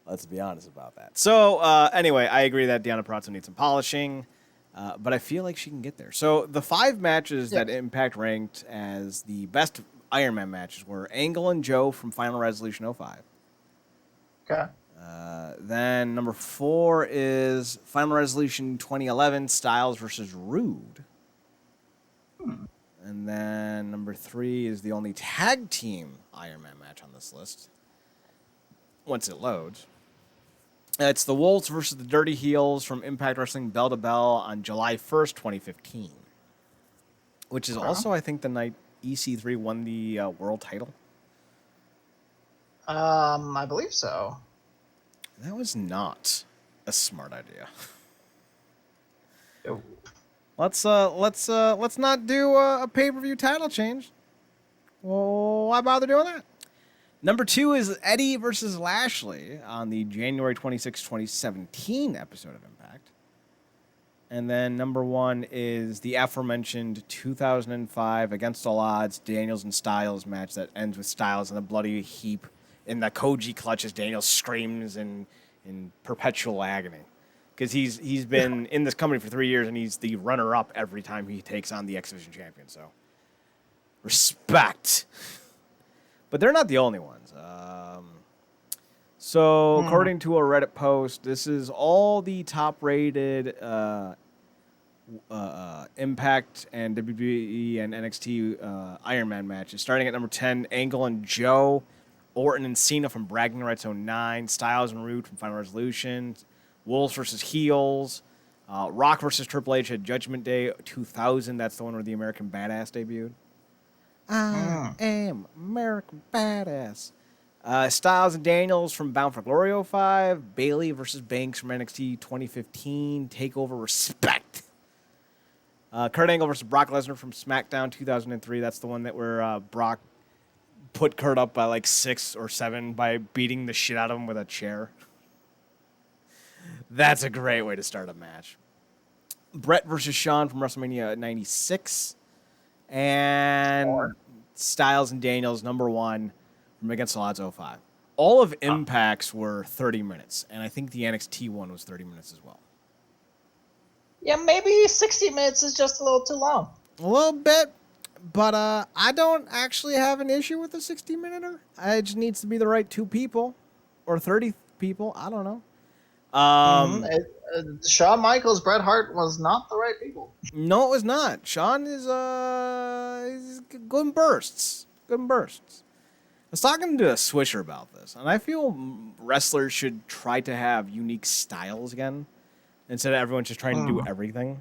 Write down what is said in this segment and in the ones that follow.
Let's be honest about that. So, anyway, I agree that Deonna Purrazzo needs some polishing, but I feel like she can get there. So, the 5 matches that Impact ranked as the best Iron Man matches were Angle and Joe from Final Resolution 05. Okay. Then number 4 is Final Resolution 2011, Styles versus Rude. And then number 3 is the only tag team Iron Man match on this list. Once it loads. It's the Wolves versus the Dirty Heels from Impact Wrestling Bell to Bell on July 1st, 2015. Which is also, I think, the night EC3 won the world title. I believe so. That was not a smart idea. Oh. Let's not do a pay-per-view title change. Well, why bother doing that? Number 2 is Eddie versus Lashley on the January 26, 2017 episode of Impact. And then number 1 is the aforementioned 2005 Against All Odds Daniels and Styles match that ends with Styles in a bloody heap in the Koji clutch as Daniels screams in perpetual agony. Because he's been in this company for 3 years and he's the runner-up every time he takes on the X Division champion. So, respect. But they're not the only ones. According to a Reddit post, this is all the top-rated Impact and WWE and NXT Iron Man matches. Starting at number 10, Angle and Joe, Orton and Cena from Bragging Rights 09, Styles and Rude from Final Resolution, Wolves versus Heels, Rock versus Triple H at Judgment Day 2000. That's the one where the American Badass debuted. I am American Badass. Styles and Daniels from Bound for Glory 05. Bayley versus Banks from NXT 2015. Takeover Respect. Kurt Angle versus Brock Lesnar from SmackDown 2003. That's the one that where Brock put Kurt up by like 6 or 7 by beating the shit out of him with a chair. That's a great way to start a match. Brett versus Shawn from WrestleMania 96. And Styles and Daniels, number 1 from Against All Odds 05. All of Impact's were 30 minutes, and I think the NXT one was 30 minutes as well. Yeah, maybe 60 minutes is just a little too long. A little bit, but I don't actually have an issue with a 60-minute. It just needs to be the right 2 people or 30 people. I don't know. Shawn Michaels, Bret Hart was not the right people. No, it was not. Shawn is he's good in bursts. Good in bursts. I was talking to a Swisher about this, and I feel wrestlers should try to have unique styles again instead of everyone just trying to do everything.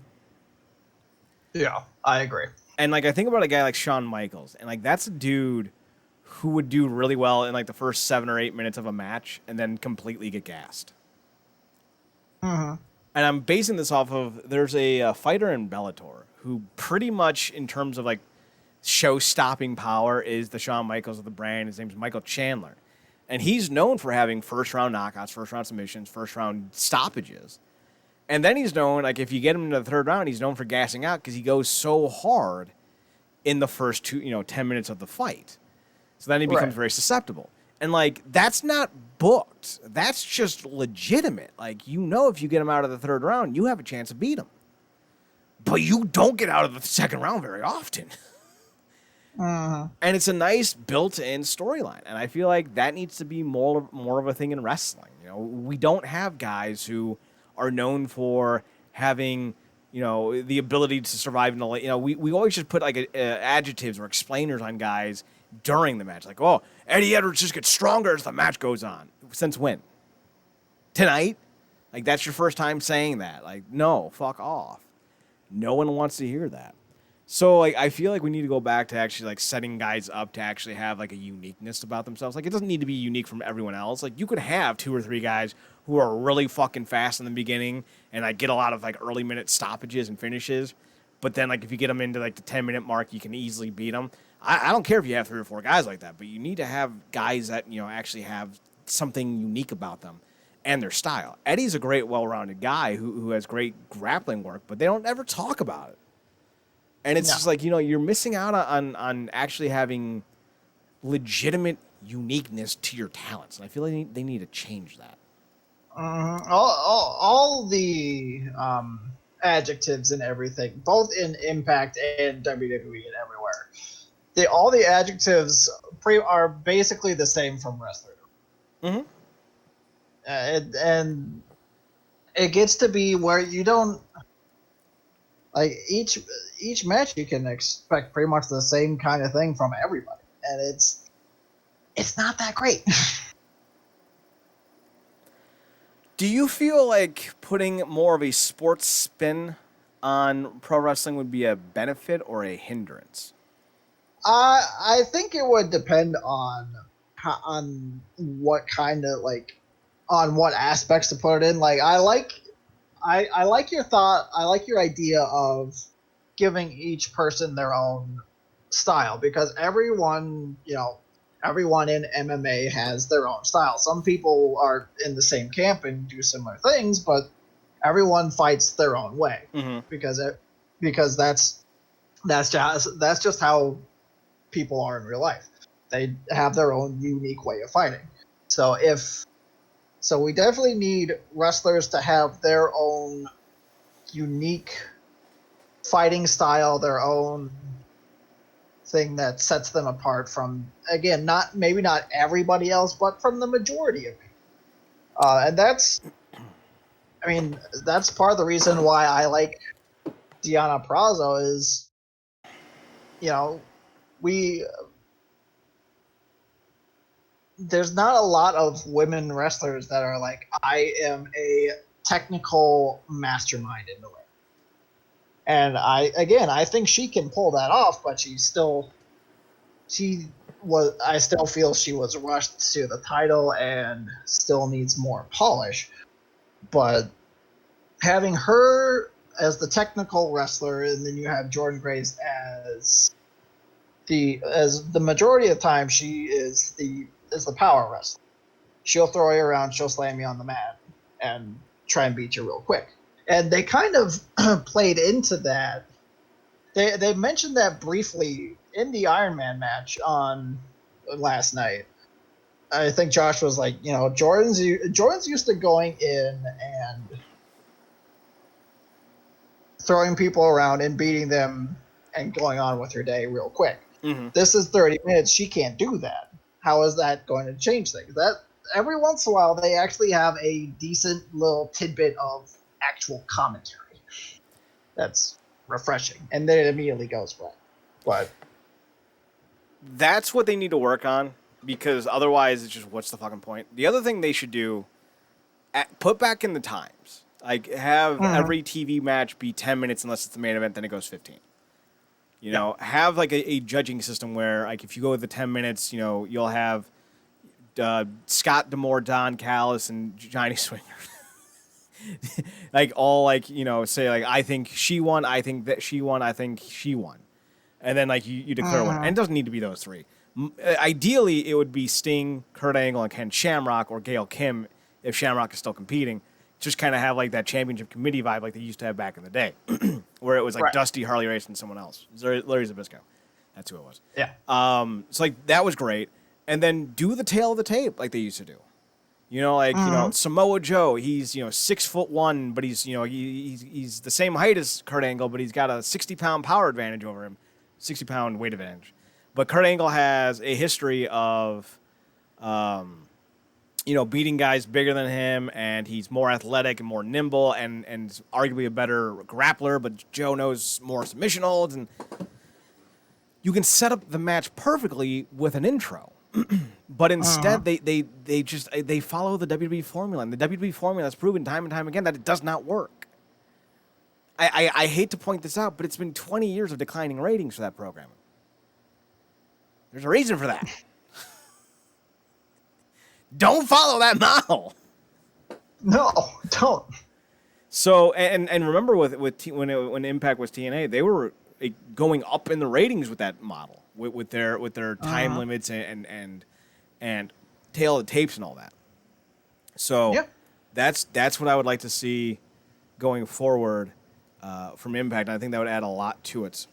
Yeah, I agree. And like I think about a guy like Shawn Michaels, and like that's a dude who would do really well in like the first 7 or 8 minutes of a match and then completely get gassed. And I'm basing this off of there's a fighter in Bellator who pretty much in terms of like show-stopping power is the Shawn Michaels of the brand. His name's Michael Chandler. And he's known for having first-round knockouts, first-round submissions, first-round stoppages. And then he's known, like if you get him into the 3rd round, he's known for gassing out because he goes so hard in the first 10 minutes of the fight. So then he becomes very susceptible. And, like, that's not booked. That's just legitimate. Like, if you get him out of the 3rd round, you have a chance to beat him. But you don't get out of the 2nd round very often. And it's a nice built-in storyline. And I feel like that needs to be more of a thing in wrestling. We don't have guys who are known for having, the ability to survive in the late. We always just put, like, adjectives or explainers on guys during the match. Like, oh, Eddie Edwards just gets stronger as the match goes on. Since when? Tonight? Like, that's your first time saying that. Like, no, fuck off. No one wants to hear that. So, like, I feel like we need to go back to actually, like, setting guys up to actually have, like, a uniqueness about themselves. Like, it doesn't need to be unique from everyone else. Like, you could have 2 or 3 guys who are really fucking fast in the beginning and, like, get a lot of, like, early minute stoppages and finishes. But then, like, if you get them into, like, the 10-minute mark, you can easily beat them. I don't care if you have 3 or 4 guys like that, but you need to have guys that, actually have something unique about them and their style. Eddie's a great, well-rounded guy who has great grappling work, but they don't ever talk about it. And it's just like, you're missing out on actually having legitimate uniqueness to your talents. And I feel like they need to change that. All the adjectives and everything, both in Impact and WWE and everywhere. All the adjectives are basically the same from wrestler. Mm-hmm. And it gets to be where you don't like each match you can expect pretty much the same kind of thing from everybody, and it's not that great. Do you feel like putting more of a sports spin on pro wrestling would be a benefit or a hindrance? I think it would depend on what kind of on what aspects to put it in. Like I like your thought. I like your idea of giving each person their own style, because everyone in MMA has their own style. Some people are in the same camp and do similar things, but everyone fights their own way, because that's just how people are in real life. They have their own unique way of fighting. So we definitely need wrestlers to have their own unique fighting style, their own thing that sets them apart from, again, maybe not everybody else, but from the majority of people. And that's part of the reason why I like Deonna Purrazzo is, there's not a lot of women wrestlers that are like, I am a technical mastermind in the ring. And I think she can pull that off, but I still feel she was rushed to the title and still needs more polish. But having her as the technical wrestler, and then you have Jordynne Grace as the majority of the time she is the power wrestler. She'll throw you around, she'll slam you on the mat, and try and beat you real quick. And they kind of played into that. They mentioned that briefly in the Iron Man match on last night. I think Josh was like, Jordan's used to going in and throwing people around and beating them and going on with her day real quick. Mm-hmm. This is 30 minutes. She can't do that. How is that going to change things? That every once in a while they actually have a decent little tidbit of actual commentary that's refreshing, and then it immediately goes away. But that's what they need to work on, because otherwise it's just, what's the fucking point? The other thing they should do, put back in the times. Like, have every TV match be 10 minutes unless it's the main event, then it goes 15. Have like a judging system where, like, if you go with the 10 minutes, you'll have Scott D'Amore, Don Callis, and Johnny Swinger. Like, all, like, say, like, I think she won, I think that she won, I think she won. And then, like, you declare one. And it doesn't need to be those three. Ideally, it would be Sting, Kurt Angle, and Ken Shamrock, or Gail Kim, if Shamrock is still competing. Just kind of have, like, that championship committee vibe like they used to have back in the day, where it was, like, Dusty, Harley Race, and someone else. Larry Zbyszko. That's who it was. Yeah. So, like, that was great. And then do the tail of the tape like they used to do. Samoa Joe, he's, 6'1", but he's, he's the same height as Kurt Angle, but he's got a 60-pound power advantage over him, 60-pound weight advantage. But Kurt Angle has a history of, beating guys bigger than him, and he's more athletic and more nimble, and arguably a better grappler, but Joe knows more submission holds, and you can set up the match perfectly with an intro. But instead, they follow the WWE formula, and the WWE formula has proven time and time again that it does not work. I hate to point this out, but it's been 20 years of declining ratings for that program. There's a reason for that. Don't follow that model. No, don't. So, and remember when Impact was TNA, they were going up in the ratings with that model, with their time limits and tail of the tapes and all that. So that's what I would like to see going forward from Impact. And I think that would add a lot to it.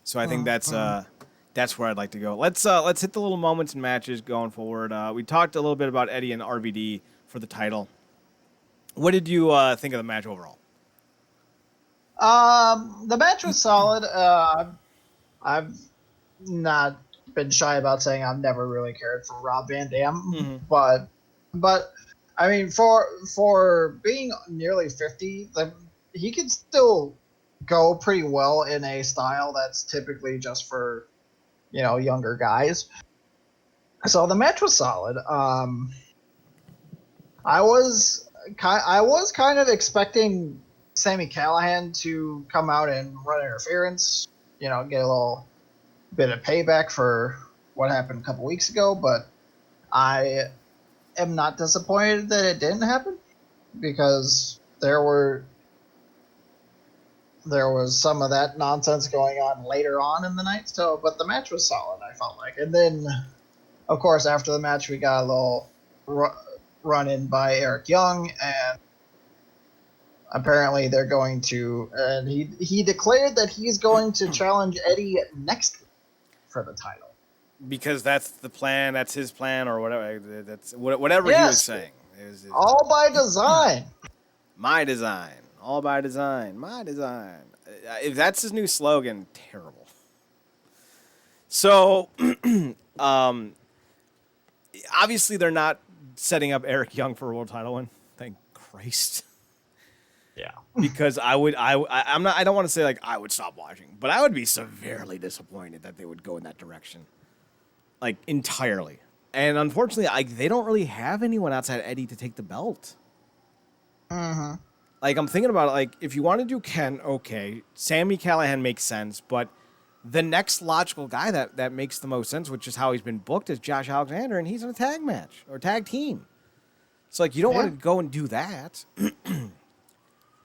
So I think that's That's where I'd like to go. Let's hit the little moments and matches going forward. We talked a little bit about Eddie and RVD for the title. What did you think of the match overall? The match was solid. I've not been shy about saying I've never really cared for Rob Van Dam, but I mean, for being nearly 50, he can still go pretty well in a style that's typically just for, younger guys. So the match was solid. I was kind of expecting Sami Callihan to come out and run interference, get a little bit of payback for what happened a couple weeks ago, but I am not disappointed that it didn't happen, because there was some of that nonsense going on later on in the night. So, but the match was solid, I felt like. And then, of course, after the match, we got a little run in by Eric Young, and apparently they're going to, and he declared that he's going to challenge Eddie next week for the title. Because that's the plan, that's his plan, or whatever. That's whatever he was saying. All by design. My design. All by design. My design. If that's his new slogan, terrible. So, obviously they're not setting up Eric Young for a world title win. Thank Christ. Yeah. Because I don't want to say like I would stop watching, but I would be severely disappointed that they would go in that direction. Like, entirely. And unfortunately, they don't really have anyone outside Eddie to take the belt. Like, I'm thinking about it, like, if you want to do Ken, okay, Sami Callihan makes sense, but the next logical guy that makes the most sense, which is how he's been booked, is Josh Alexander, and he's in a tag match, or tag team. So, like, you don't want to go and do that.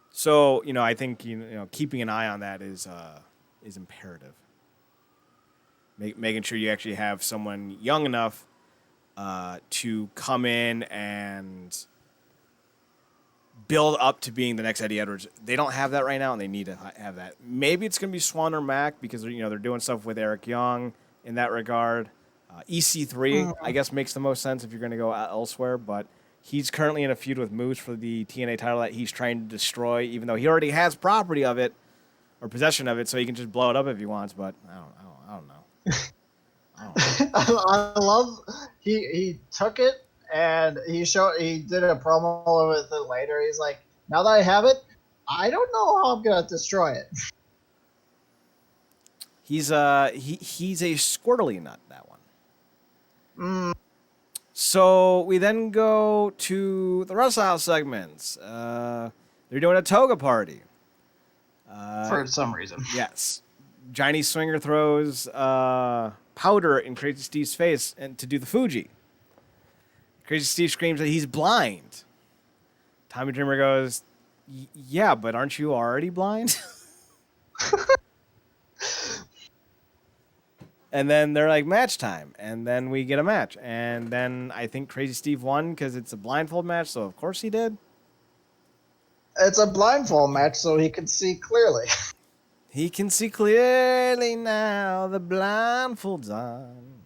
So, I think, keeping an eye on that is imperative. Making sure you actually have someone young enough to come in and build up to being the next Eddie Edwards. They don't have that right now, and they need to have that. Maybe it's going to be Swan or Mac, because they're doing stuff with Eric Young in that regard. EC3, I guess, makes the most sense if you're going to go elsewhere, but he's currently in a feud with Moose for the TNA title that he's trying to destroy, even though he already has property of it or possession of it, so he can just blow it up if he wants. But I don't know. I love he took it and he did a promo with it later. He's like, now that I have it, I don't know how I'm gonna destroy it. He's a squirrely nut, that one. So we then go to the Wrestle House segments. They're doing a toga party. For some reason. Yes. Johnny Swinger throws powder in Crazy Steve's face and to do the Fuji. Crazy Steve screams that he's blind. Tommy Dreamer goes, yeah, but aren't you already blind? And then they're like, match time. And then we get a match. And then I think Crazy Steve won because it's a blindfold match, so of course he did. It's a blindfold match, so he can see clearly. He can see clearly now, the blindfold's on.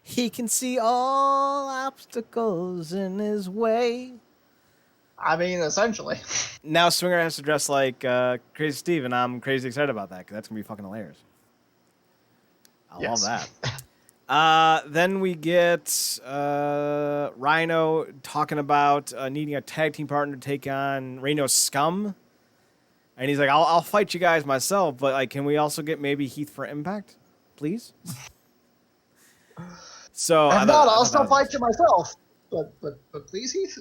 He can see all obstacles in his way. I mean, essentially. Now Swinger has to dress like Crazy Steve, and I'm crazy excited about that, because that's going to be fucking hilarious. I love that. Then we get Rhino talking about needing a tag team partner to take on Reno's Scum. And he's like, I'll fight you guys myself, but like, can we also get maybe Heath for Impact, please? So I'll still fight you myself. But please, Heath.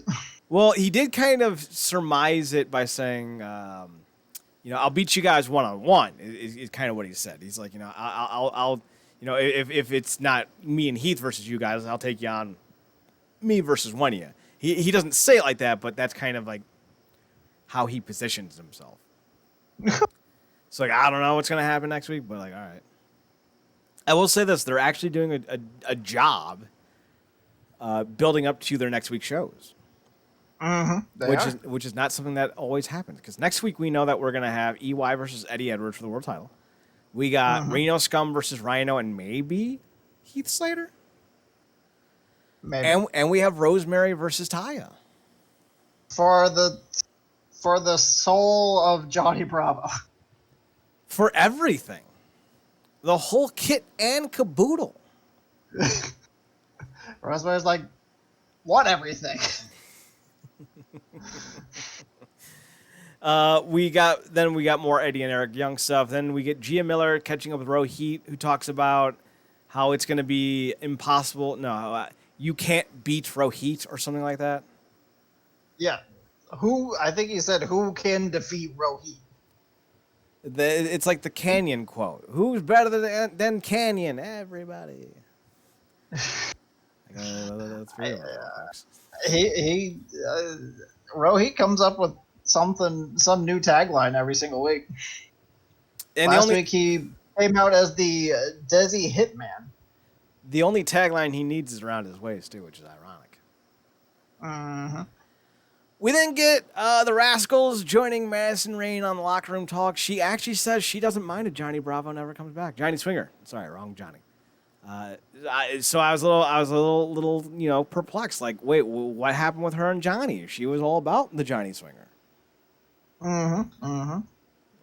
Well, he did kind of surmise it by saying, I'll beat you guys one-on-one. Is kind of what he said. He's like, I'll if it's not me and Heath versus you guys, I'll take you on me versus one of you. He doesn't say it like that, but that's kind of like how he positions himself. So like, I don't know what's gonna happen next week, but like, all right. I will say this: they're actually doing a job building up to their next week's shows. Which is not something that always happens, because next week we know that we're gonna have EY versus Eddie Edwards for the world title. We got Reno Scum versus Rhino and maybe Heath Slater. Maybe. And we have Rosemary versus Taya. For the soul of Johnny Bravo. For everything. The whole kit and caboodle. Rosemary's like, what everything? We got more Eddie and Eric Young stuff. Then we get Gia Miller catching up with Rohit, who talks about how it's going to be impossible. No, you can't beat Rohit or something like that. Yeah. I think he said, who can defeat Rohit? It's like the Canyon quote. Who's better than Canyon? Everybody. That's real, folks. Rohit comes up with some new tagline every single week. And Last week he came out as the Desi Hitman. The only tagline he needs is around his waist too, which is ironic. Mm-hmm. We then get the Rascals joining Madison Rayne on the locker room talk. She actually says she doesn't mind if Johnny Bravo never comes back. Johnny Swinger. Sorry, wrong Johnny. So I was a little, perplexed. Like, wait, what happened with her and Johnny? She was all about the Johnny Swinger.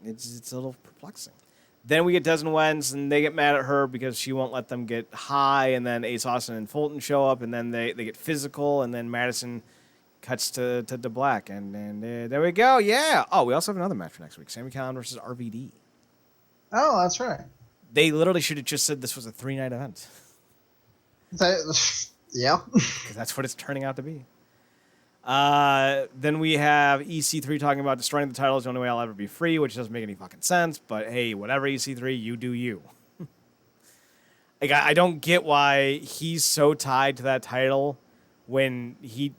It's a little perplexing. Then we get Des and Wentz, and they get mad at her because she won't let them get high. And then Ace Austin and Fulton show up, and then they get physical. And then Madison cuts to black, and there we go. Yeah. Oh, we also have another match for next week: Sami Callihan versus RVD. Oh, that's right. They literally should have just said this was a 3-night event. Yeah. Because that's what it's turning out to be. Then we have EC3 talking about destroying the title is the only way I'll ever be free, which doesn't make any fucking sense. But hey, whatever, EC3, you do you. Like, I don't get why he's so tied to that title when he,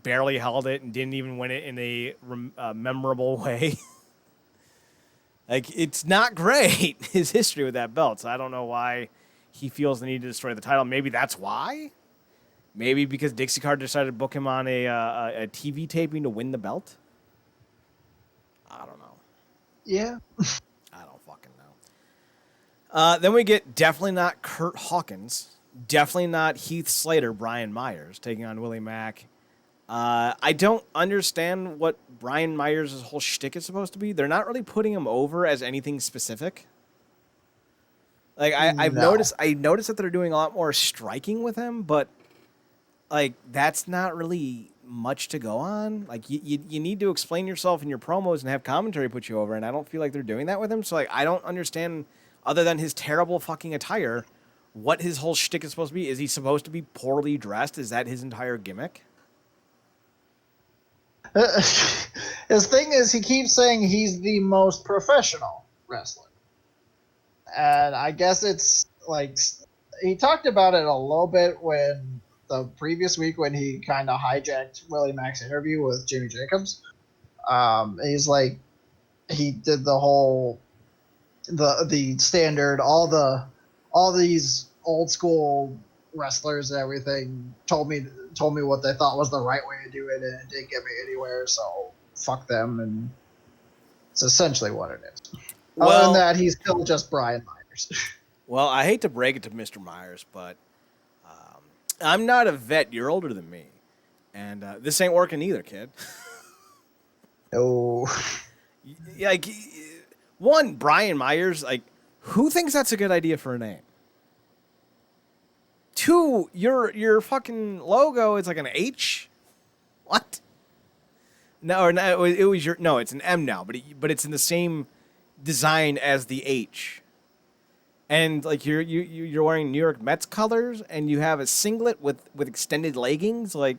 barely held it and didn't even win it in a memorable way. Like, it's not great, his history with that belt. So I don't know why he feels the need to destroy the title. Maybe that's why. Maybe because Dixie Carter decided to book him on a TV taping to win the belt. I don't know. Yeah. I don't fucking know. Then we get definitely not Kurt Hawkins. Definitely not Heath Slater, Brian Myers, taking on Willie Mack. I don't understand what Brian Myers' whole shtick is supposed to be. They're not really putting him over as anything specific. Like, I've noticed that they're doing a lot more striking with him, but like, that's not really much to go on. Like, you need to explain yourself in your promos and have commentary put you over, and I don't feel like they're doing that with him. So, like, I don't understand, other than his terrible fucking attire, what his whole shtick is supposed to be. Is he supposed to be poorly dressed? Is that his entire gimmick? His thing is he keeps saying he's the most professional wrestler. And I guess it's like, he talked about it a little bit when the previous week when he kind of hijacked Willie Mack's interview with Jimmy Jacobs. He's like, he did the whole, the standard, all these old school wrestlers and everything told me what they thought was the right way to do it, and it didn't get me anywhere, so fuck them. And it's essentially what it is. Well, other than that, he's still just Brian Myers. Well, I hate to break it to Mr. Myers, but I'm not a vet. You're older than me. And this ain't working either, kid. Oh. Like, one, Brian Myers, like, who thinks that's a good idea for a name? Two, your fucking logo is like an H? What? No, it was your, no, it's an M now, but it's in the same design as the H. And like you're wearing New York Mets colors, and you have a singlet with extended leggings. Like,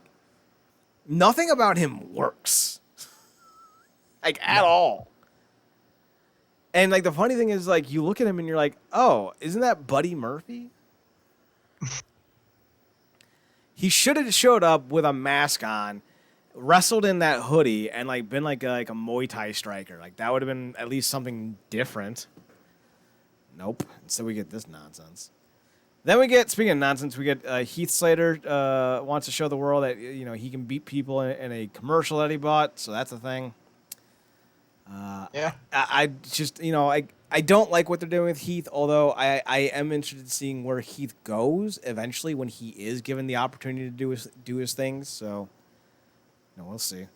nothing about him works, like, at all. And like, the funny thing is, like, you look at him and you're like, oh, isn't that Buddy Murphy? He should have showed up with a mask on, wrestled in that hoodie, and like been like a Muay Thai striker. Like, that would have been at least something different. Nope. Instead, we get this nonsense. Then we get, speaking of nonsense, we get Heath Slater wants to show the world that, he can beat people in a commercial that he bought. So that's a thing. Yeah. I just, I don't like what they're doing with Heath, although I am interested in seeing where Heath goes eventually when he is given the opportunity to do his things. So, we'll see.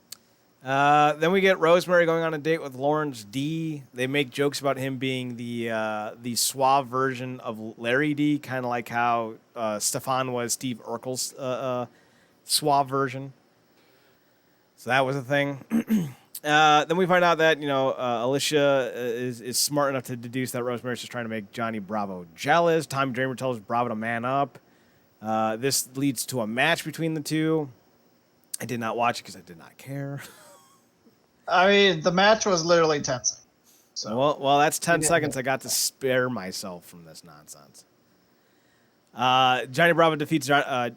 Then we get Rosemary going on a date with Lawrence D. They make jokes about him being the suave version of Larry D, kind of like how Stefan was Steve Urkel's suave version. So that was a thing. Then we find out that Alicia is smart enough to deduce that Rosemary's just trying to make Johnny Bravo jealous. Tommy Dreamer tells Bravo to man up. This leads to a match between the two. I did not watch it because I did not care. I mean, the match was literally 10 seconds. So. Well, that's 10 seconds I got to spare myself from this nonsense. Johnny Bravo defeats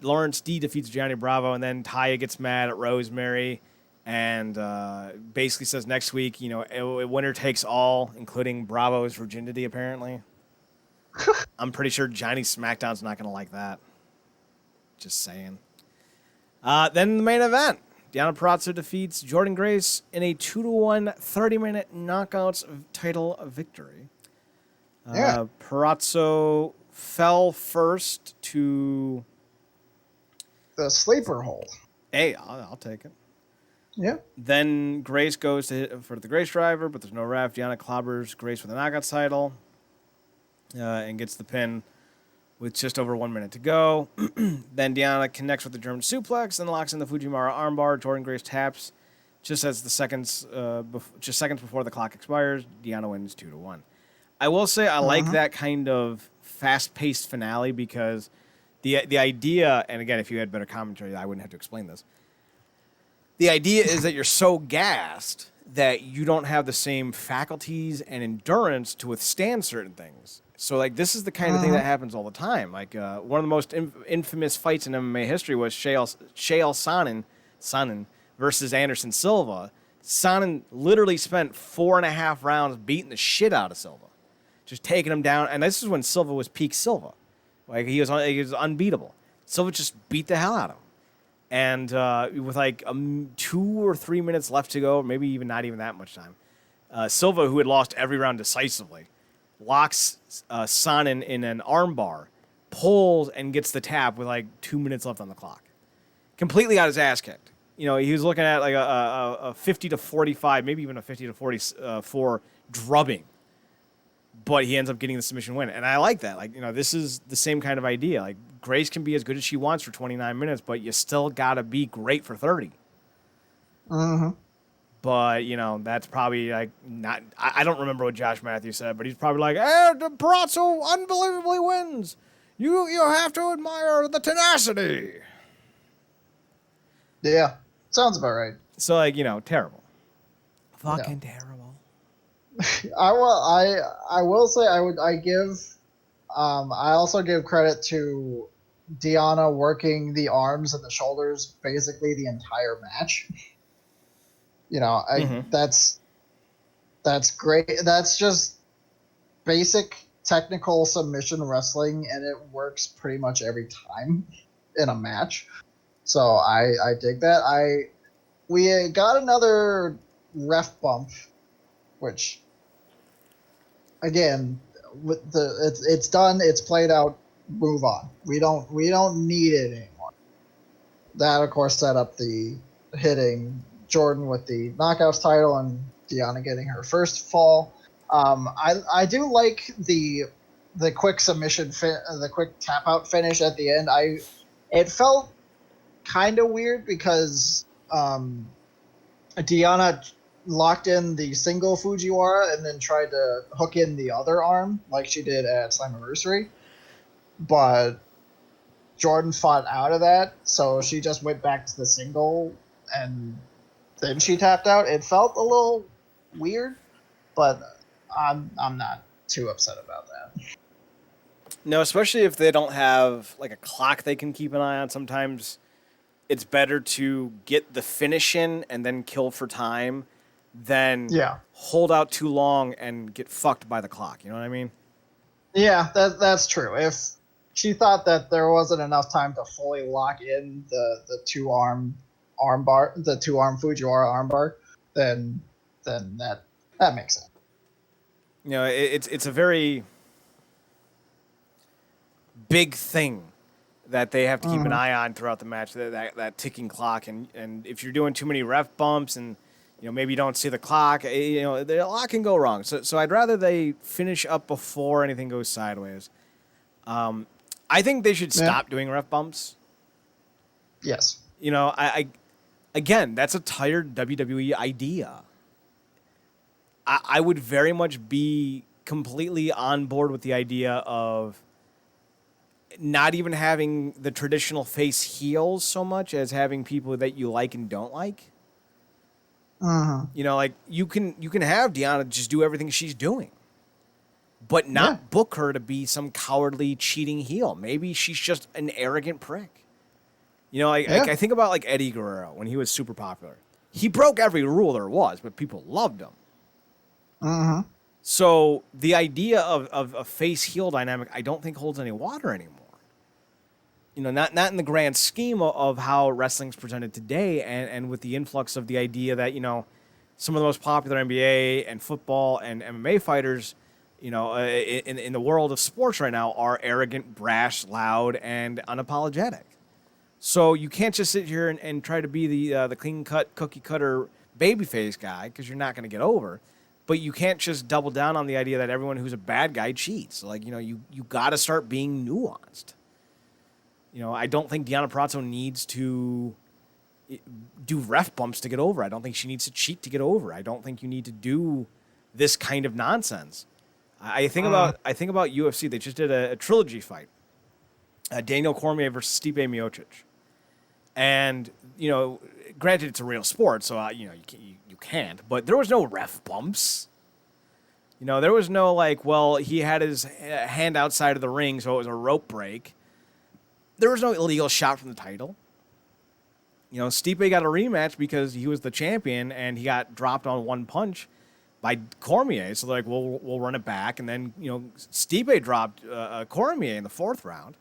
Lawrence D defeats Johnny Bravo, and then Taya gets mad at Rosemary and basically says next week, winner takes all, including Bravo's virginity, apparently. I'm pretty sure Johnny SmackDown's not going to like that. Just saying. Then the main event. Deonna Purrazzo defeats Jordynne Grace in a 2-1 30-minute knockouts title victory. Purrazzo fell first to the sleeper hold. Hey, I'll take it. Yeah. Then Grace goes to hit for the Grace driver, but there's no ref. Deonna clobbers Grace with a knockout title and gets the pin with just over 1 minute to go. Then Deonna connects with the German suplex and locks in the Fujimara armbar. Jordynne Grace taps just seconds before the clock expires. Deonna wins 2-1. I will say I like that kind of fast-paced finale because the idea, and again, if you had better commentary, I wouldn't have to explain this. The idea is that you're so gassed that you don't have the same faculties and endurance to withstand certain things. So, this is the kind of thing that happens all the time. One of the most infamous fights in MMA history was Chael Sonnen versus Anderson Silva. Sonnen literally spent 4.5 rounds beating the shit out of Silva, just taking him down. And this is when Silva was peak Silva. He was unbeatable. Silva just beat the hell out of him. And with 2 or 3 minutes left to go, maybe even not even that much time, Silva, who had lost every round decisively, locks Sonnen in an armbar, pulls, and gets the tap with 2 minutes left on the clock. Completely got his ass kicked. He was looking at a 50 to 45, maybe even a 50 to 44 drubbing. But he ends up getting the submission win. And I like that. This is the same kind of idea. Grace can be as good as she wants for 29 minutes, but you still got to be great for 30. Mm-hmm. But, that's probably not. I don't remember what Josh Matthews said, but he's probably like, hey, Purrazzo unbelievably wins. You have to admire the tenacity. Yeah, sounds about right. So, terrible. Fucking terrible. I will say I also give credit to Deonna working the arms and the shoulders basically the entire match. That's great. That's just basic technical submission wrestling, and it works pretty much every time in a match. So I dig that. We got another ref bump, which again, it's done. It's played out. Move on. We don't need it anymore. That of course set up the hitting Jordan with the knockouts title and Deonna getting her first fall. I do like the quick submission, the quick tap out finish at the end. It felt kind of weird because Deonna locked in the single Fujiwara and then tried to hook in the other arm like she did at Slammiversary, but Jordan fought out of that, so she just went back to the single and then she tapped out. It felt a little weird, but I'm not too upset about that. No, especially if they don't have a clock they can keep an eye on. Sometimes it's better to get the finish in and then kill for time than hold out too long and get fucked by the clock. You know what I mean? Yeah, that's true. If she thought that there wasn't enough time to fully lock in the two-arm armbar, the two-arm Fujiwara armbar, then that makes sense. it's a very big thing that they have to keep an eye on throughout the match, that ticking clock. And if you're doing too many ref bumps and, maybe you don't see the clock, a lot can go wrong. So I'd rather they finish up before anything goes sideways. I think they should stop doing ref bumps. Yes. Again, that's a tired WWE idea. I would very much be completely on board with the idea of not even having the traditional face heels so much as having people that you like and don't like. Like you can have Deonna just do everything she's doing, but not book her to be some cowardly cheating heel. Maybe she's just an arrogant prick. I think about like Eddie Guerrero when he was super popular. He broke every rule there was, but people loved him. So the idea of a face heel dynamic, I don't think holds any water anymore. Not in the grand scheme of how wrestling's presented today, and with the influx of the idea that, some of the most popular NBA and football and MMA fighters, in the world of sports right now are arrogant, brash, loud, and unapologetic. So you can't just sit here and try to be the clean-cut, cookie-cutter babyface guy, because you're not going to get over. But you can't just double down on the idea that everyone who's a bad guy cheats. You got to start being nuanced. I don't think Deonna Purrazzo needs to do ref bumps to get over. I don't think she needs to cheat to get over. I don't think you need to do this kind of nonsense. I think about UFC. They just did a trilogy fight. Daniel Cormier versus Stipe Miocic. And, granted it's a real sport, so, you can't. But there was no ref bumps. There was no, he had his hand outside of the ring, so it was a rope break. There was no illegal shot from the title. Stipe got a rematch because he was the champion and he got dropped on one punch by Cormier. So they're like, we'll run it back. And then, Stipe dropped Cormier in the 4th round.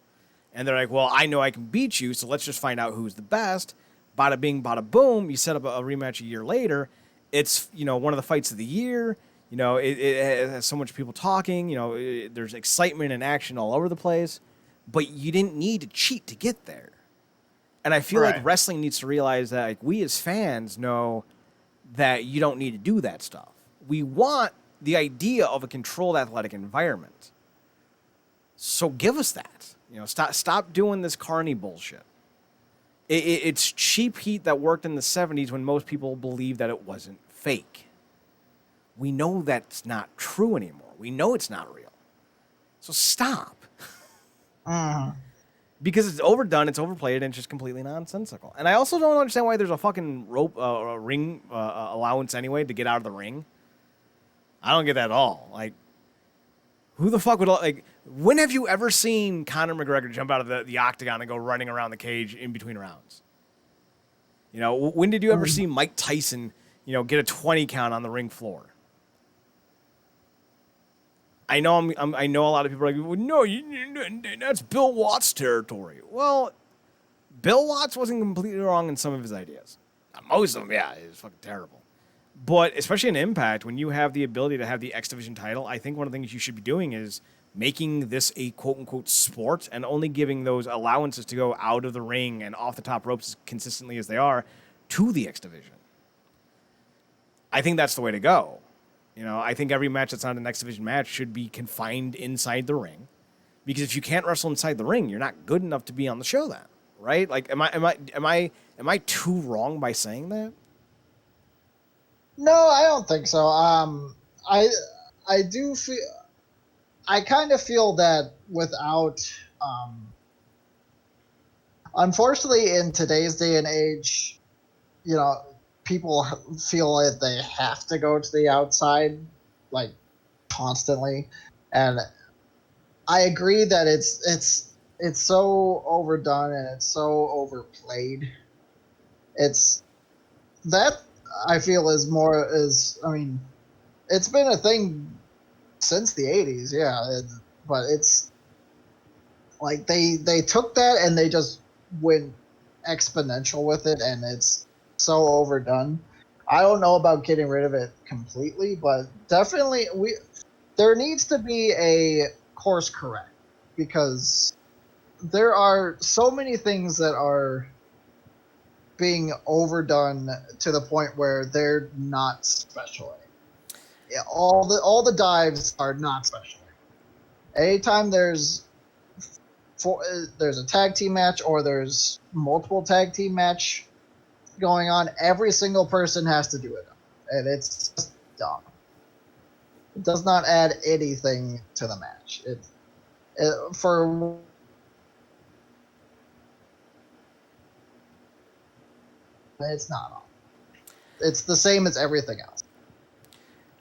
And they're like, well, I know I can beat you, so let's just find out who's the best. Bada bing, bada boom. You set up a rematch a year later. It's, one of the fights of the year. It has so much people talking. There's excitement and action all over the place. But you didn't need to cheat to get there. And I feel like wrestling needs to realize that we as fans know that you don't need to do that stuff. We want the idea of a controlled athletic environment. So give us that. Stop doing this carny bullshit. It's cheap heat that worked in the 70s when most people believed that it wasn't fake. We know that's not true anymore. We know it's not real. So stop. Because it's overdone, it's overplayed, and it's just completely nonsensical. And I also don't understand why there's a fucking rope, ring allowance anyway to get out of the ring. I don't get that at all. Who the fuck would when have you ever seen Conor McGregor jump out of the octagon and go running around the cage in between rounds? When did you ever see Mike Tyson, get a 20 count on the ring floor? I know I know a lot of people are like, well, no, that's Bill Watts territory. Well, Bill Watts wasn't completely wrong in some of his ideas. Most of them, yeah, it was fucking terrible. But especially in Impact, when you have the ability to have the X Division title, I think one of the things you should be doing is making this a quote-unquote sport and only giving those allowances to go out of the ring and off the top ropes as consistently as they are to the X Division. I think that's the way to go. I think every match that's not an X Division match should be confined inside the ring, because if you can't wrestle inside the ring, you're not good enough to be on the show then, right? Am I too wrong by saying that? No, I don't think so. I do feel, I kind of feel that without, unfortunately, in today's day and age, people feel like they have to go to the outside, constantly, and I agree that it's so overdone and it's so overplayed. It's that I feel it's been a thing since the 80s, yeah, but it's they took that and they just went exponential with it, and it's so overdone. I don't know about getting rid of it completely, but definitely there needs to be a course correct, because there are so many things that are being overdone to the point where they're not special. All the dives are not special. Anytime there's a tag team match or there's multiple tag team match going on, every single person has to do it, and it's just dumb. It does not add anything to the match. It's not all. It's the same as everything else.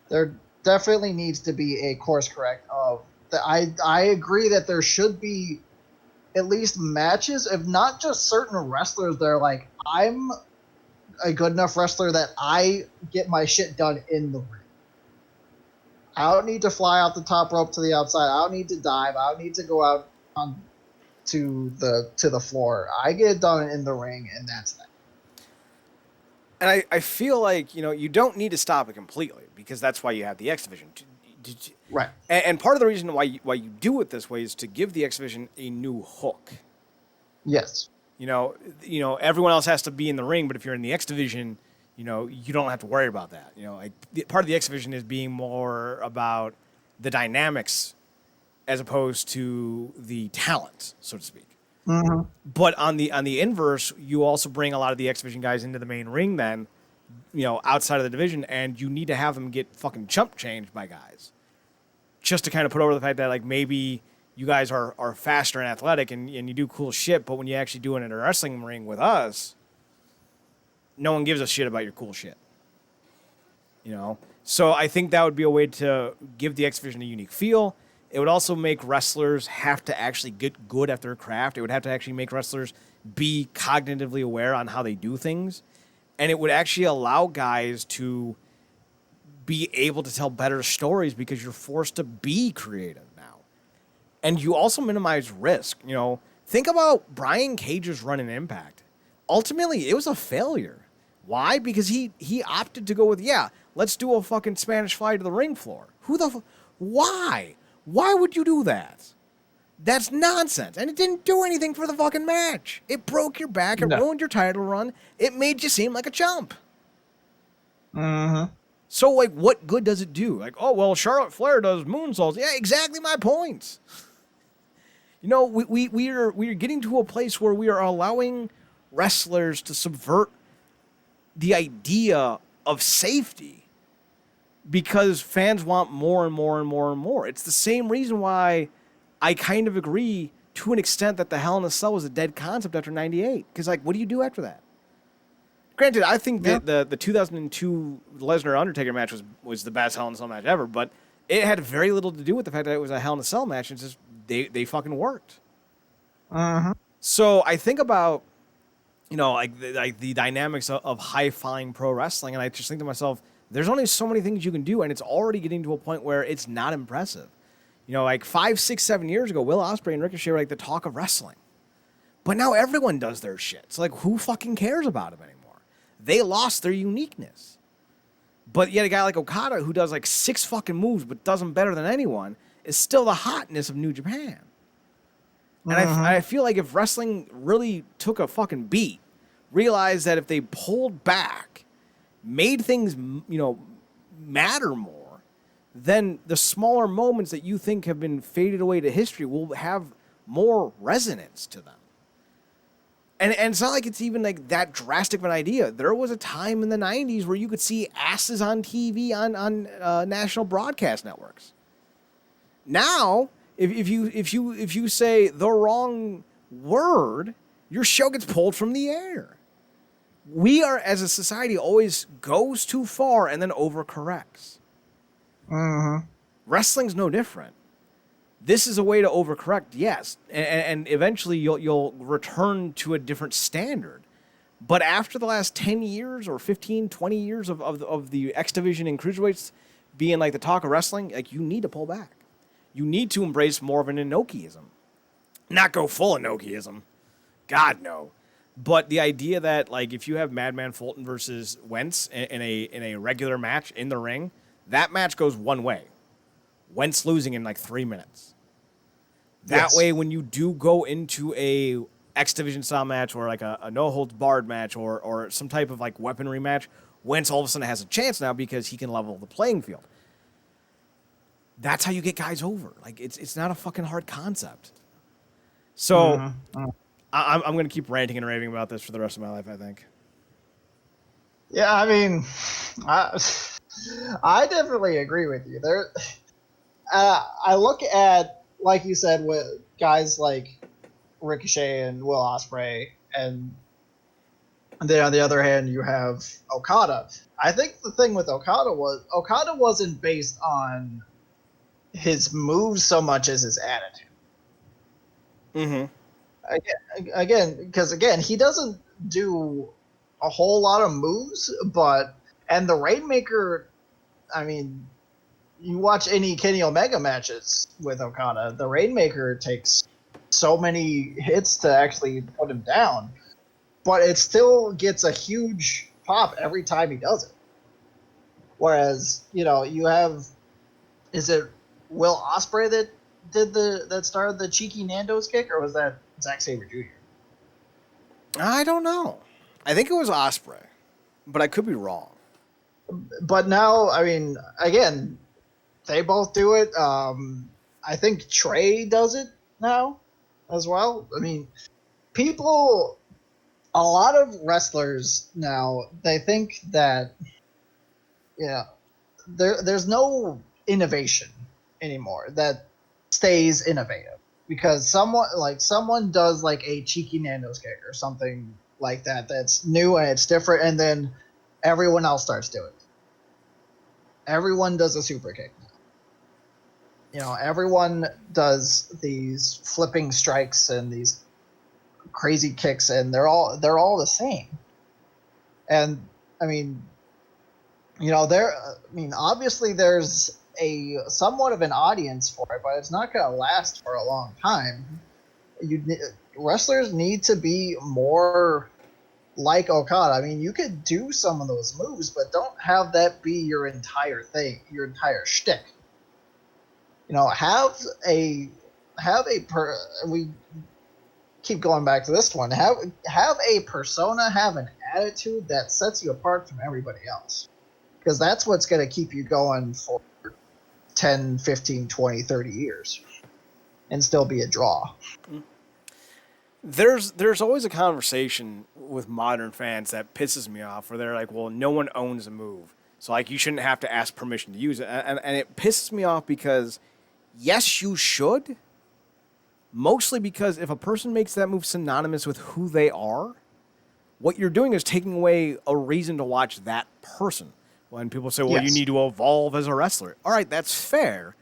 There definitely needs to be a course correct of I agree that there should be at least matches, if not just certain wrestlers that are like, I'm a good enough wrestler that I get my shit done in the ring. I don't need to fly out the top rope to the outside. I don't need to dive. I don't need to go out on to the floor. I get it done in the ring, and that's that. And I feel like, you don't need to stop it completely, because that's why you have the X Division. Right. And part of the reason why you do it this way is to give the X Division a new hook. Yes. Everyone else has to be in the ring, but if you're in the X Division, you don't have to worry about that. Part of the X Division is being more about the dynamics as opposed to the talent, so to speak. Mm-hmm. But on the inverse, you also bring a lot of the X Division guys into the main ring then, outside of the division, and you need to have them get fucking chump changed by guys. Just to kind of put over the fact that, like, maybe you guys are faster and athletic and you do cool shit, but when you actually do it in a wrestling ring with us, no one gives a shit about your cool shit. So I think that would be a way to give the X Division a unique feel. It would also make wrestlers have to actually get good at their craft. It would have to actually make wrestlers be cognitively aware on how they do things. And it would actually allow guys to be able to tell better stories because you're forced to be creative now. And you also minimize risk. Think about Brian Cage's run in Impact. Ultimately, it was a failure. Why? Because he opted to go with, let's do a fucking Spanish fly to the ring floor. Why? Why would you do that? That's nonsense. And it didn't do anything for the fucking match. It broke your back. It ruined your title run. It made you seem like a chump. Mm-hmm. So, what good does it do? Charlotte Flair does moonsaults. Yeah, exactly my point. We are getting to a place where we are allowing wrestlers to subvert the idea of safety because fans want more and more and more and more. It's the same reason why I kind of agree to an extent that the Hell in a Cell was a dead concept after 98. Because, what do you do after that? Granted, I think that the 2002 Lesnar-Undertaker match was the best Hell in a Cell match ever, but it had very little to do with the fact that it was a Hell in a Cell match. It's just they fucking worked. Uh-huh. So I think about, the dynamics of high-flying pro wrestling, and I just think to myself, there's only so many things you can do, and it's already getting to a point where it's not impressive. 5, 6, 7 years ago, Will Ospreay and Ricochet were the talk of wrestling. But now everyone does their shit. It's who fucking cares about them anymore? They lost their uniqueness. But yet a guy like Okada, who does 6 fucking moves but does them better than anyone, is still the hotness of New Japan. And I feel like if wrestling really took a fucking beat, realized that if they pulled back, made things, matter more, then the smaller moments that you think have been faded away to history will have more resonance to them. And it's not like it's even that drastic of an idea. There was a time in the 90s where you could see asses on TV on national broadcast networks. Now, if you say the wrong word, your show gets pulled from the air. We are, as a society, always goes too far and then overcorrects. Mm-hmm. Wrestling's no different. This is a way to overcorrect, yes, and eventually you'll return to a different standard. But after the last 10 years or 15, 20 years of the X Division and Cruiserweights being the talk of wrestling, you need to pull back. You need to embrace more of an Inokiism. Not go full Inokiism. God, no. But the idea that, if you have Madman Fulton versus Wentz in a regular match in the ring, that match goes one way. Wentz losing in like 3 minutes. That way, when you do go into a X Division style match or like a no holds barred match or some type of like weaponry match, Wentz all of a sudden has a chance now because he can level the playing field. That's how you get guys over. Like it's not a fucking hard concept. So I'm going to keep ranting and raving about this for the rest of my life, I think. Yeah, I mean, I definitely agree with you. I look at, like you said, with guys like Ricochet and Will Ospreay, and then on the other hand, you have Okada. I think the thing with Okada wasn't based on his moves so much as his attitude. Again, he doesn't do a whole lot of moves, and the Rainmaker, I mean, you watch any Kenny Omega matches with Okada, the Rainmaker takes so many hits to actually put him down, but it still gets a huge pop every time he does it. Whereas, you have, is it Will Ospreay that started the cheeky Nando's kick, or was that Zack Sabre Jr.? I don't know. I think it was Ospreay, but I could be wrong. But now, I mean, again, they both do it. I think Trey does it now as well. I mean, a lot of wrestlers now, they think that, there's no innovation anymore that stays innovative, because someone does like a cheeky Nando's kick or something like that's new and it's different, and then everyone else starts doing it. Everyone does a super kick now. Everyone does these flipping strikes and these crazy kicks, and they're all the same. And I mean, obviously there's a somewhat of an audience for it, but it's not going to last for a long time. Wrestlers need to be more like Okada. I mean, you could do some of those moves, but don't have that be your entire thing, your entire shtick. We keep going back to this one. Have a persona, have an attitude that sets you apart from everybody else, because that's what's going to keep you going for 10, 15, 20, 30 years and still be a draw. There's always a conversation with modern fans that pisses me off, where they're like, well, no one owns a move, so like you shouldn't have to ask permission to use it. And it pisses me off because, yes, you should, mostly because if a person makes that move synonymous with who they are, what you're doing is taking away a reason to watch that person. When people say, well, you need to evolve as a wrestler. All right, that's fair.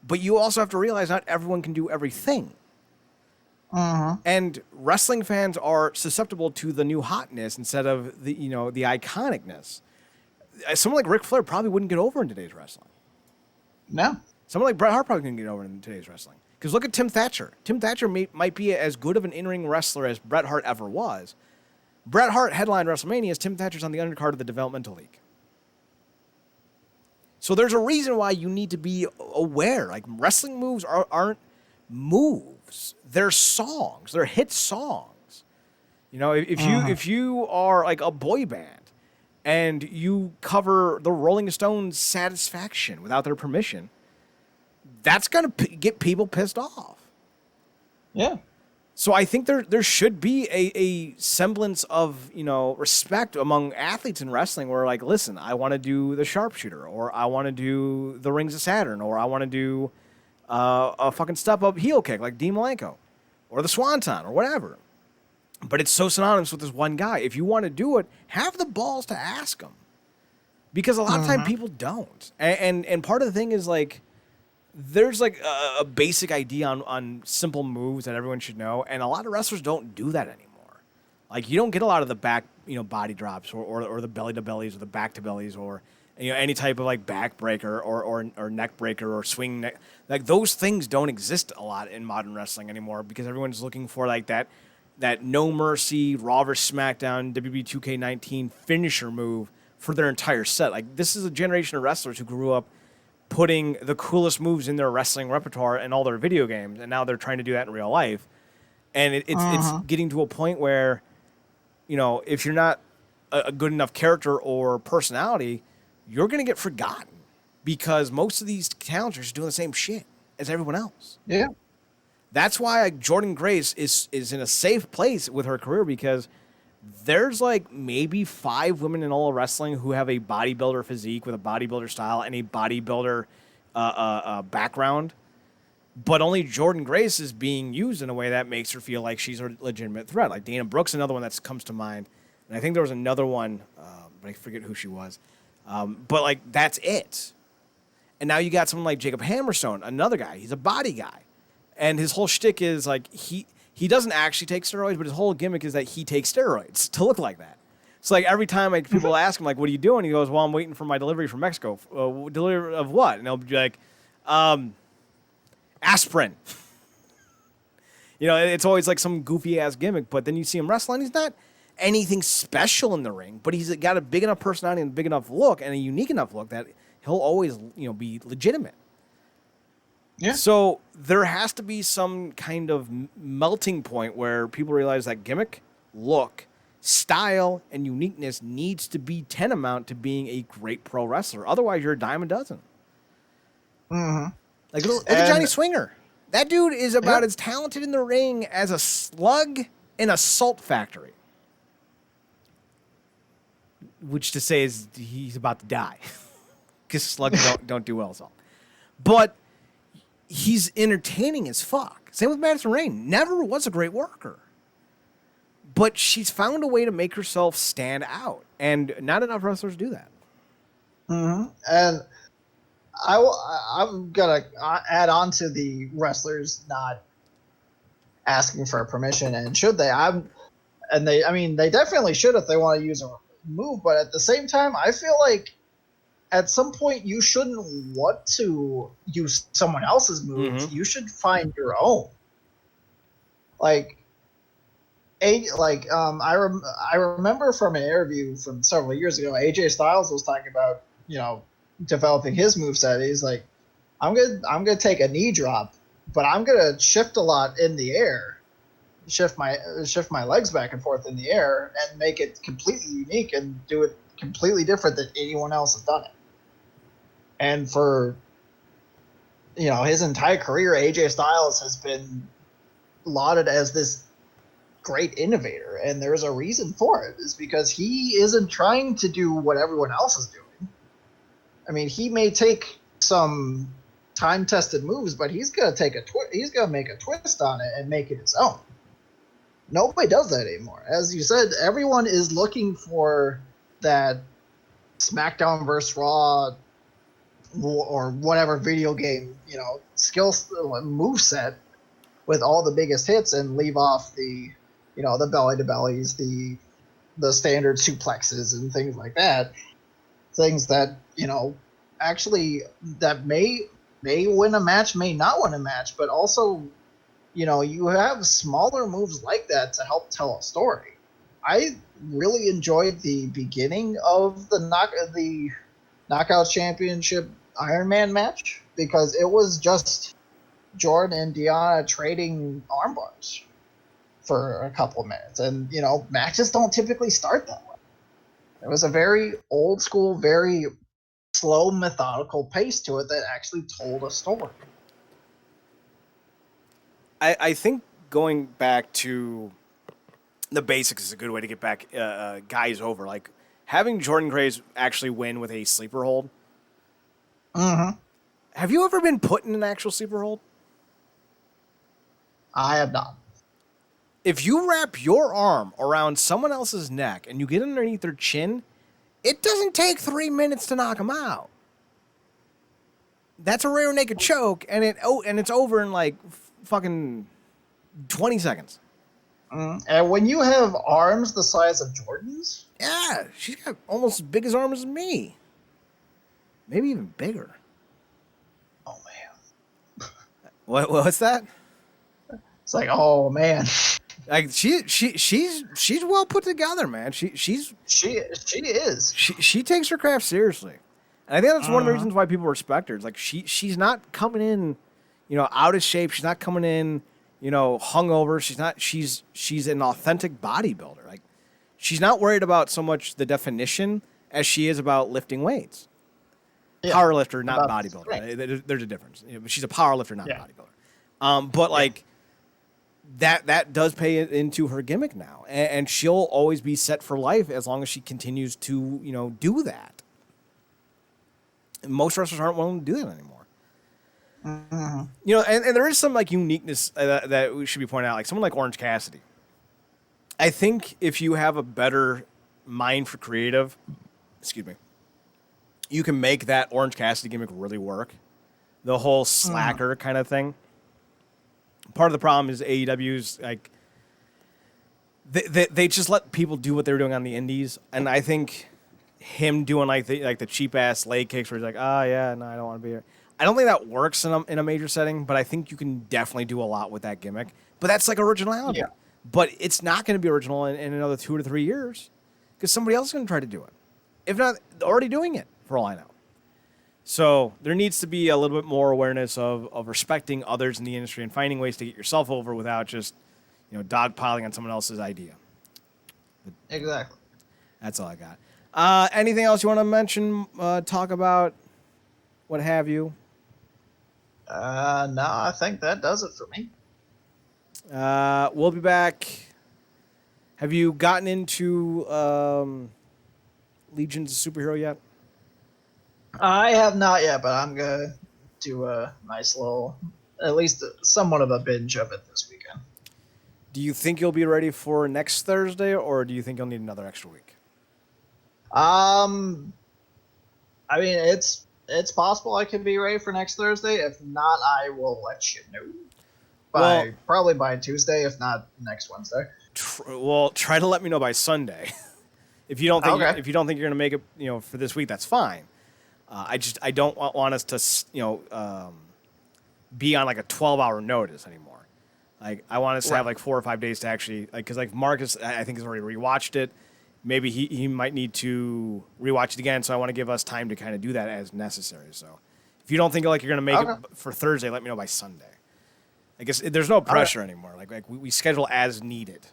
But you also have to realize not everyone can do everything. And wrestling fans are susceptible to the new hotness instead of the iconicness. Someone like Ric Flair probably wouldn't get over in today's wrestling. No. Someone like Bret Hart probably couldn't get over in today's wrestling. Because look at Tim Thatcher. Tim Thatcher might be as good of an in-ring wrestler as Bret Hart ever was. Bret Hart headlined WrestleMania as Tim Thatcher's on the undercard of the Developmental League. So there's a reason why you need to be aware. Like, wrestling moves aren't moves. They're songs. They're hit songs. If you are like a boy band and you cover the Rolling Stones' Satisfaction without their permission, that's going to get people pissed off. Yeah. So I think there should be a semblance of, respect among athletes in wrestling where, like, listen, I want to do the sharpshooter, or I want to do the Rings of Saturn, or I want to do a fucking step-up heel kick like Dean Malenko, or the Swanton, or whatever. But it's so synonymous with this one guy. If you want to do it, have the balls to ask him. Because a lot of time people don't. And part of the thing is, like, there's like a basic idea on simple moves that everyone should know, and a lot of wrestlers don't do that anymore. Like, you don't get a lot of the back, body drops or the belly to bellies or the back to bellies or any type of like back breaker or neck breaker or swing neck. Like, those things don't exist a lot in modern wrestling anymore because everyone's looking for like that No Mercy, Raw vs. SmackDown, WWE 2K19 finisher move for their entire set. Like, this is a generation of wrestlers who grew up putting the coolest moves in their wrestling repertoire in all their video games, and now they're trying to do that in real life. And it's getting to a point where, you know, if you're not a good enough character or personality, you're going to get forgotten because most of these talents are just doing the same shit as everyone else. Yeah. That's why Jordan Grace is in a safe place with her career, because there's like maybe 5 women in all of wrestling who have a bodybuilder physique with a bodybuilder style and a bodybuilder background, but only Jordan Grace is being used in a way that makes her feel like she's a legitimate threat. Like Dana Brooks, another one that comes to mind, and I think there was another one, but I forget who she was. But like that's it. And now you got someone like Jacob Hammerstone, another guy. He's a body guy, and his whole shtick is like he doesn't actually take steroids, but his whole gimmick is that he takes steroids to look like that. So like every time people ask him like, "What are you doing?" He goes, "Well, I'm waiting for my delivery from Mexico." Delivery of what? And they'll be like, aspirin. You know, it's always like some goofy ass gimmick. But then you see him wrestling, he's not anything special in the ring, but he's got a big enough personality and a big enough look and a unique enough look that he'll always, you know, be legitimate. Yeah. So there has to be some kind of melting point where people realize that gimmick, look, style, and uniqueness needs to be tantamount to being a great pro wrestler. Otherwise, you're a dime a dozen. Mm-hmm. Like look at Johnny Swinger. That dude is about as talented in the ring as a slug in a salt factory. Which to say is he's about to die. Because slugs don't do well salt. But he's entertaining as fuck. Same with Madison Rayne. Never was a great worker. But she's found a way to make herself stand out. And not enough wrestlers do that. Mm-hmm. And I'm going to add on to the wrestlers not asking for permission. And should they? They definitely should if they want to use a move. But at the same time, I feel like at some point you shouldn't want to use someone else's moves. Mm-hmm. You should find your own. I remember from an interview from several years ago, AJ Styles was talking about, you know, developing his moveset. He's like, I'm gonna take a knee drop, but I'm gonna shift a lot in the air, shift my legs back and forth in the air, and make it completely unique and do it completely different than anyone else has done it. And for, you know, his entire career, AJ Styles has been lauded as this great innovator, and there's a reason for it. Is because he isn't trying to do what everyone else is doing. I mean, he may take some time-tested moves, but he's gonna he's gonna make a twist on it and make it his own. Nobody does that anymore. As you said, everyone is looking for that SmackDown versus Raw or whatever video game, you know, move set with all the biggest hits, and leave off the, you know, the belly to bellies, the standard suplexes and things like that. Things that, you know, actually that may win a match, may not win a match, but also, you know, you have smaller moves like that to help tell a story. I really enjoyed the beginning of the Knockouts Championship Iron Man match, because it was just Jordan and Deonna trading armbars for a couple of minutes. And, you know, matches don't typically start that way. It was a very old school, very slow, methodical pace to it that actually told a story. I think going back to the basics is a good way to get back guys over. Like having Jordan Grace actually win with a sleeper hold. Mm-hmm. Have you ever been put in an actual sleeper hold? I have not. If you wrap your arm around someone else's neck and you get underneath their chin, it doesn't take 3 minutes to knock them out. That's a rear naked choke, and it's over in like fucking 20 seconds. And when you have arms the size of Jordan's? Yeah, she's got almost as big as arms as me. Maybe even bigger. Oh, man. What's that? It's like, oh, man. Like she's well put together, man. She is. She takes her craft seriously. And I think that's one of the reasons why people respect her. It's like she's not coming in, out of shape. She's not coming in, hungover. She's an authentic bodybuilder. Like, she's not worried about so much the definition as she is about lifting weights. Yeah, power lifter, not bodybuilder. Right. There's a difference. She's a power lifter, not a bodybuilder. But like that does pay into her gimmick now, and she'll always be set for life as long as she continues to do that. And most wrestlers aren't willing to do that anymore. And there is some like uniqueness that we should be pointing out. Like someone like Orange Cassidy. I think if you have a better mind for creative, you can make that Orange Cassidy gimmick really work. The whole slacker kind of thing. Part of the problem is AEW's like they just let people do what they were doing on the indies, and I think him doing like the cheap ass leg kicks where he's like, oh yeah, no, I don't want to be here. I don't think that works in a major setting, but I think you can definitely do a lot with that gimmick. But that's like originality. Yeah. But it's not going to be original in another 2 to 3 years because somebody else is going to try to do it. If not, already doing it for all I know. So there needs to be a little bit more awareness of respecting others in the industry and finding ways to get yourself over without just, dogpiling on someone else's idea. Exactly. That's all I got. Anything else you want to mention, talk about, what have you? No, I think that does it for me. We'll be back. Have you gotten into Legions of Superhero yet? I have not yet, but I'm going to do a nice little, at least somewhat of a binge of it this weekend. Do you think you'll be ready for next Thursday, or do you think you'll need another extra week? I mean, it's possible I could be ready for next Thursday. If not, I will let you know. Probably by Tuesday, if not next Wednesday. Try to let me know by Sunday. If you don't think if you don't think you're going to make it, for this week, that's fine. I don't want us to be on like a 12-hour notice anymore. Like I want us to have like 4 or 5 days to actually because like Marcus I think has already rewatched it. Maybe he might need to rewatch it again. So I want to give us time to kind of do that as necessary. So if you don't think like you're going to make it for Thursday, let me know by Sunday. I guess there's no pressure anymore. Like we schedule as needed.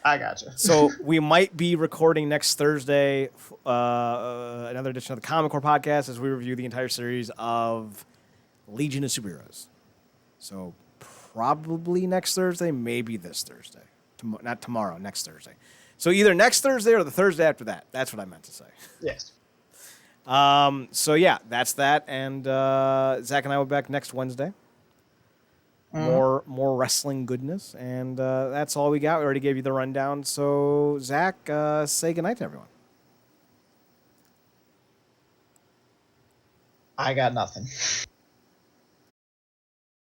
I gotcha. So we might be recording next Thursday another edition of the ComicCorp podcast as we review the entire series of Legion of Superheroes. So probably next Thursday, maybe this Thursday. Not tomorrow, next Thursday. So either next Thursday or the Thursday after that. That's what I meant to say. Yes. So yeah, that's that. And Zach and I will be back next Wednesday. More wrestling goodness, and that's all we got. We already gave you the rundown. So, Zach, say goodnight to everyone. I got nothing.